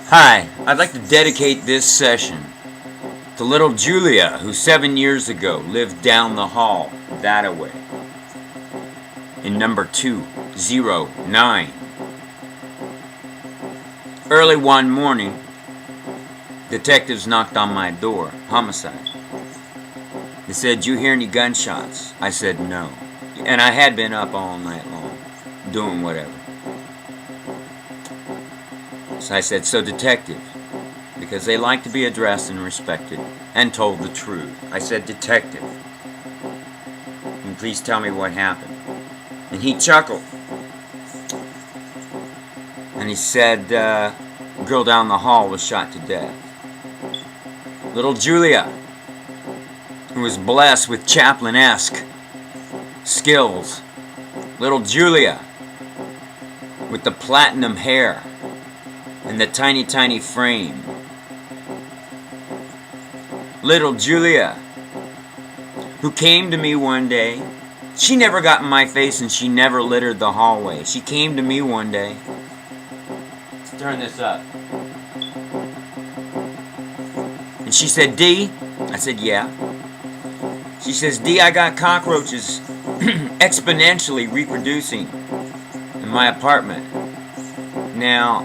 Hi, I'd like to dedicate this session to little Julia, who 7 years ago lived down the hall that-a-way in number 209. Early one morning, detectives knocked on my door. Homicide. They said, "You hear any gunshots?" I said no. And I had been up all night long, doing whatever. So I said, "So detective," because they like to be addressed and respected and told the truth. I said, "Detective, can you please tell me what happened?" And he chuckled. And he said, a girl down the hall was shot to death. Little Julia, who was blessed with Chaplin-esque skills. Little Julia, with the platinum hair and the tiny, tiny frame. Little Julia, who came to me one day. She never got in my face and she never littered the hallway. She came to me one day. Let's turn this up. And she said, "D?" I said, "Yeah." She says, "D, I got cockroaches exponentially reproducing in my apartment. Now,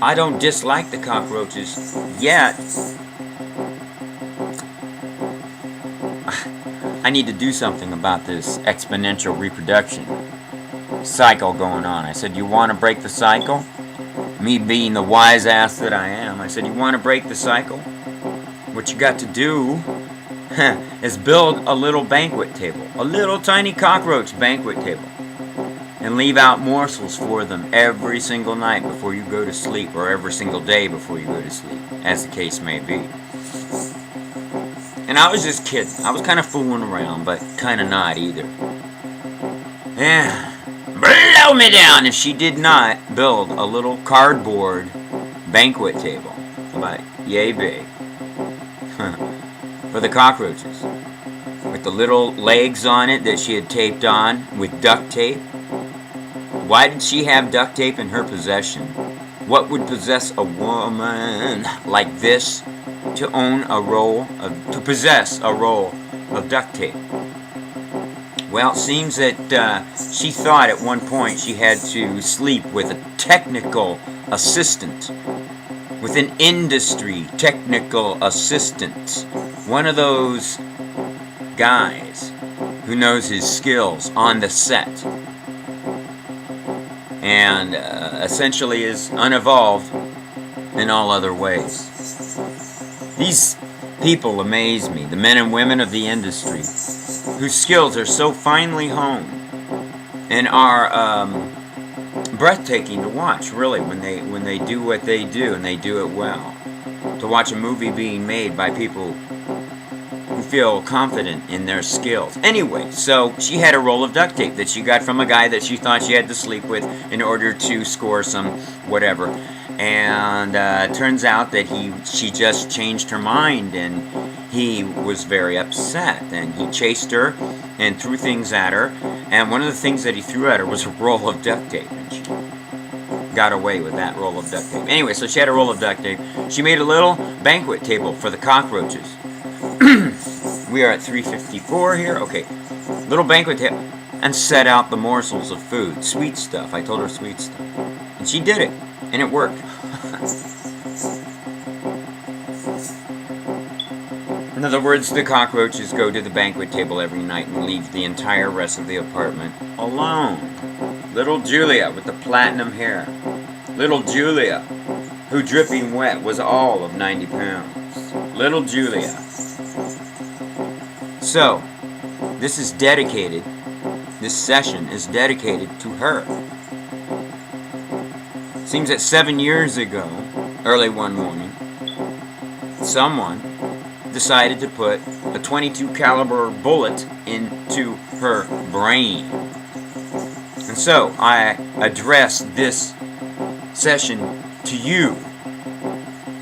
I don't dislike the cockroaches yet. I need to do something about this exponential reproduction cycle going on." I said, "You want to break the cycle?" Me being the wise ass that I am, I said, "You want to break the cycle? What you got to do is build a little banquet table, a little tiny cockroach banquet table, and leave out morsels for them every single night before you go to sleep, or every single day before you go to sleep, as the case may be." And I was just kidding. I was kind of fooling around, but kind of not either. Yeah. Blow me down if she did not build a little cardboard banquet table about yay big for the cockroaches, with the little legs on it that she had taped on with duct tape. Why did she have duct tape in her possession? What would possess a woman like this to possess a roll of duct tape? Well, it seems that she thought at one point she had to sleep with a technical assistant, with an industry technical assistant, one of those guys who knows his skills on the set, and essentially is unevolved in all other ways. These people amaze me, the men and women of the industry, whose skills are so finely honed and are breathtaking to watch, really, when they do what they do, and they do it well. To watch a movie being made by people who feel confident in their skills. Anyway, so she had a roll of duct tape that she got from a guy that she thought she had to sleep with in order to score some whatever. And turns out that she just changed her mind, and he was very upset, and he chased her and threw things at her, and one of the things that he threw at her was a roll of duct tape, and she got away with that roll of duct tape. Anyway, so she had a roll of duct tape. She made a little banquet table for the cockroaches. We are at 3:54 here. Okay, little banquet table, and set out the morsels of food, sweet stuff. I told her sweet stuff, and she did it, and it worked. In other words, the cockroaches go to the banquet table every night and leave the entire rest of the apartment alone. Little Julia with the platinum hair. Little Julia, who dripping wet was all of 90 pounds. Little Julia. So, this session is dedicated to her. Seems that 7 years ago, early one morning, someone decided to put a .22 caliber bullet into her brain. And so I address this session to you,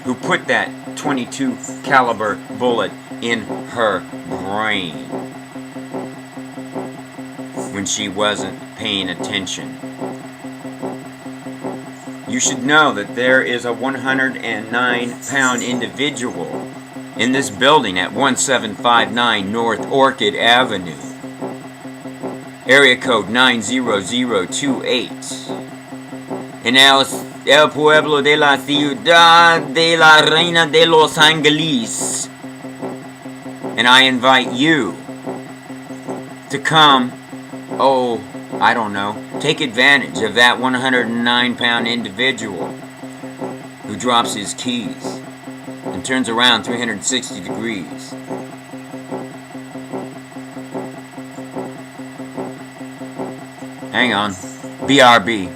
who put that .22 caliber bullet in her brain when she wasn't paying attention you should know that there is a 109-pound individual in this building at 1759 North Orchid Avenue, area code 90028, in El Pueblo de la Ciudad de la Reina de Los Angeles. And I invite you to come, I don't know, take advantage of that 109-pound individual who drops his keys and turns around 360 degrees. Hang on. BRB.